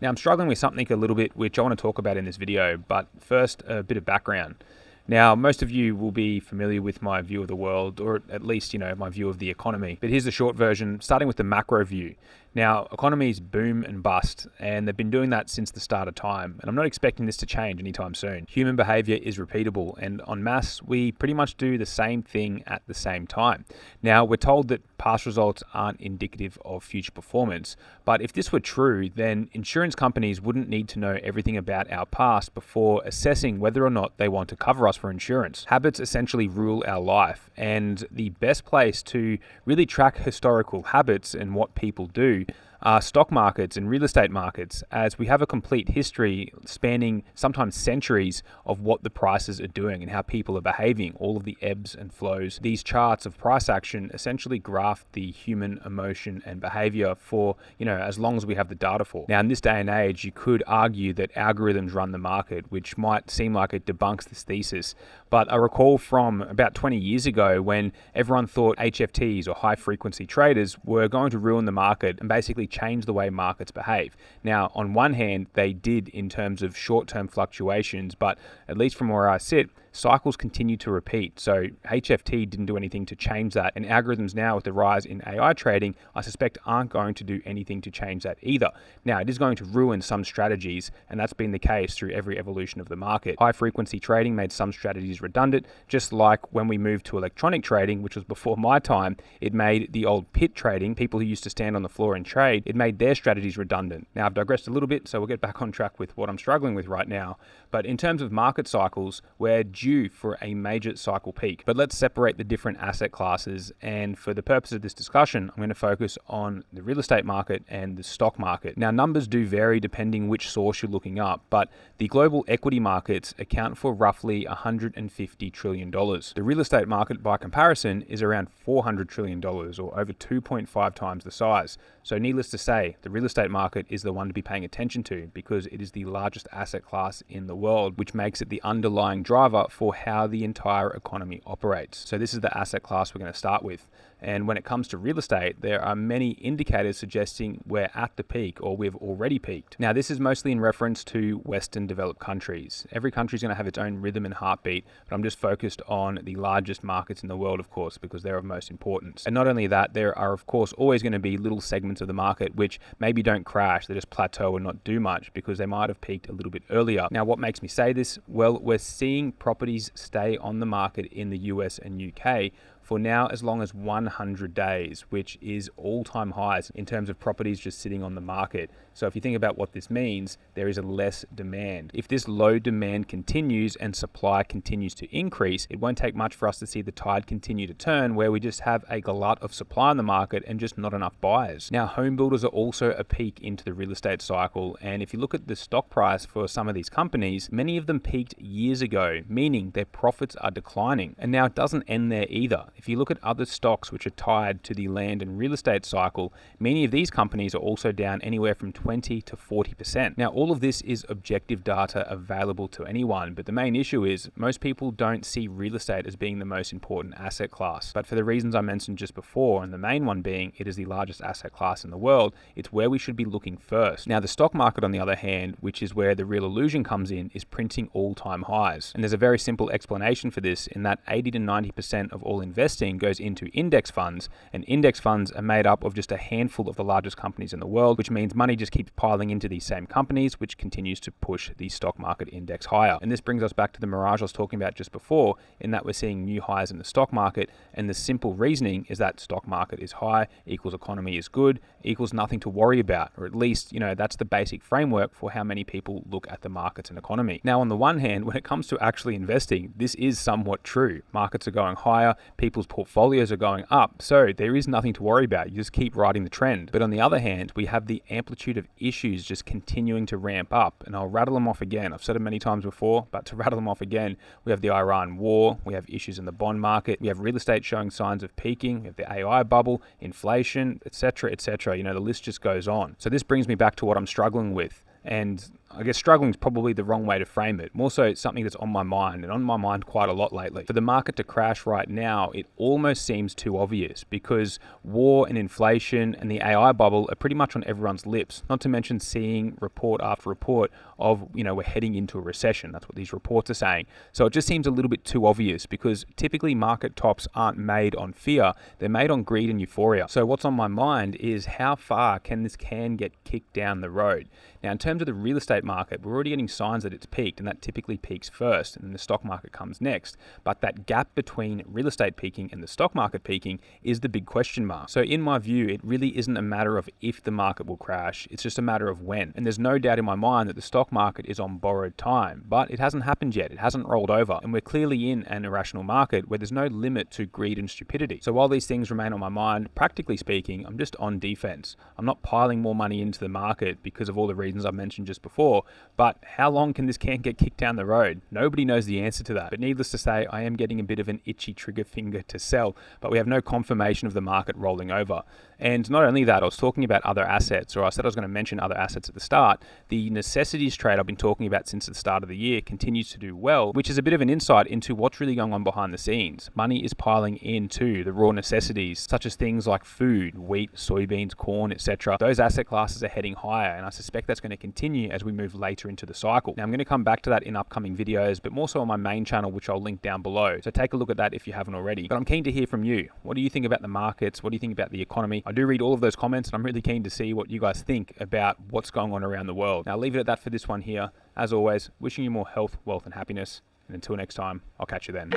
Now, I'm struggling with something a little bit, which I want to talk about in this video, but first, a bit of background. Now, most of you will be familiar with my view of the world, or at least, my view of the economy. But here's the short version, starting with the macro view. Now, economies boom and bust, and they've been doing that since the start of time. And I'm not expecting this to change anytime soon. Human behavior is repeatable, and en masse, we pretty much do the same thing at the same time. Now, we're told that past results aren't indicative of future performance, but if this were true, then insurance companies wouldn't need to know everything about our past before assessing whether or not they want to cover us for insurance. Habits essentially rule our life, and the best place to really track historical habits and what people do are stock markets and real estate markets, as we have a complete history spanning sometimes centuries of what the prices are doing and how people are behaving, all of the ebbs and flows. These charts of price action essentially graph the human emotion and behavior for, as long as we have the data for. Now, in this day and age, you could argue that algorithms run the market, which might seem like it debunks this thesis. But I recall from about 20 years ago when everyone thought HFTs or high frequency traders were going to ruin the market and basically change the way markets behave. Now, on one hand, they did in terms of short-term fluctuations, but at least from where I sit, cycles continue to repeat. So HFT didn't do anything to change that. And algorithms now, with the rise in AI trading, I suspect aren't going to do anything to change that either. Now, it is going to ruin some strategies, and that's been the case through every evolution of the market. High frequency trading made some strategies redundant, just like when we moved to electronic trading, which was before my time, it made the old pit trading, people who used to stand on the floor and trade, it made their strategies redundant. Now, I've digressed a little bit, so we'll get back on track with what I'm struggling with right now. But in terms of market cycles, we're due for a major cycle peak. But let's separate the different asset classes, and for the purpose of this discussion, I'm going to focus on the real estate market and the stock market. Now, numbers do vary depending which source you're looking up, but the global equity markets account for roughly $150 trillion. The real estate market, by comparison, is around $400 trillion, or over 2.5 times the size. So needless to say, the real estate market is the one to be paying attention to because it is the largest asset class in the world, which makes it the underlying driver for how the entire economy operates. So this is the asset class we're going to start with. And when it comes to real estate, there are many indicators suggesting we're at the peak or we've already peaked. Now, this is mostly in reference to Western developed countries. Every country is going to have its own rhythm and heartbeat, but I'm just focused on the largest markets in the world, of course, because they're of most importance. And not only that, there are, of course, always going to be little segments of the market which maybe don't crash, they just plateau and not do much because they might have peaked a little bit earlier. Now, what makes me say this? Well, we're seeing properties stay on the market in the US and UK for now as long as 100 days, which is all-time highs in terms of properties just sitting on the market. So if you think about what this means, there is a less demand. If this low demand continues and supply continues to increase, it won't take much for us to see the tide continue to turn where we just have a glut of supply in the market and just not enough buyers. Now, home builders are also a peak into the real estate cycle, and if you look at the stock price for some of these companies, many of them peaked years ago, meaning their profits are declining. And now it doesn't end there either. If you look at other stocks which are tied to the land and real estate cycle, many of these companies are also down anywhere from 20 to 40%. Now, all of this is objective data available to anyone, but the main issue is most people don't see real estate as being the most important asset class. But for the reasons I mentioned just before, and the main one being it is the largest asset class in the world, it's where we should be looking first. Now, the stock market, on the other hand, which is where the real illusion comes in, is printing all-time highs. And there's a very simple explanation for this in that 80 to 90% of all investing goes into index funds, and index funds are made up of just a handful of the largest companies in the world, which means money just keeps piling into these same companies, which continues to push the stock market index higher. And this brings us back to the mirage I was talking about just before, in that we're seeing new highs in the stock market, and the simple reasoning is that stock market is high equals economy is good equals nothing to worry about, or at least, that's the basic framework for how many people look at the markets and economy. Now, on the one hand, when it comes to actually investing, this is somewhat true. Markets are going higher, people's portfolios are going up, so there is nothing to worry about. You just keep riding the trend. But on the other hand, we have the amplitude of issues just continuing to ramp up, and I'll rattle them off again. I've said it many times before, but to rattle them off again, we have the Iran war, we have issues in the bond market, we have real estate showing signs of peaking, we have the AI bubble, inflation, etc., etc. The list just goes on. So this brings me back to what I'm struggling with. And I guess struggling is probably the wrong way to frame it. More so, it's something that's on my mind, and on my mind quite a lot lately. For the market to crash right now, it almost seems too obvious, because war and inflation and the AI bubble are pretty much on everyone's lips. Not to mention seeing report after report of, we're heading into a recession. That's what these reports are saying. So it just seems a little bit too obvious, because typically market tops aren't made on fear. They're made on greed and euphoria. So what's on my mind is how far can this can get kicked down the road? Now, in terms of the real estate market, we're already getting signs that it's peaked, and that typically peaks first, and then the stock market comes next. But that gap between real estate peaking and the stock market peaking is the big question mark. So in my view, it really isn't a matter of if the market will crash, it's just a matter of when. And there's no doubt in my mind that the stock market is on borrowed time, but it hasn't happened yet. It hasn't rolled over, and we're clearly in an irrational market where there's no limit to greed and stupidity. So while these things remain on my mind, practically speaking, I'm just on defense. I'm not piling more money into the market because of all the reasons I mentioned just before, but how long can this can get kicked down the road? Nobody knows the answer to that. But needless to say, I am getting a bit of an itchy trigger finger to sell, but we have no confirmation of the market rolling over. And not only that, I was talking about other assets, or I said I was going to mention other assets at the start. The necessities trade I've been talking about since the start of the year continues to do well, which is a bit of an insight into what's really going on behind the scenes. Money is piling into the raw necessities, such as things like food, wheat, soybeans, corn, etc. Those asset classes are heading higher, and I suspect that's going to continue as we move later into the cycle. Now, I'm going to come back to that in upcoming videos, but more so on my main channel, which I'll link down below. So take a look at that if you haven't already. But I'm keen to hear from you. What do you think about the markets? What do you think about the economy? I do read all of those comments, and I'm really keen to see what you guys think about what's going on around the world. Now, I'll leave it at that for this one here. As always, wishing you more health, wealth, and happiness. And until next time, I'll catch you then.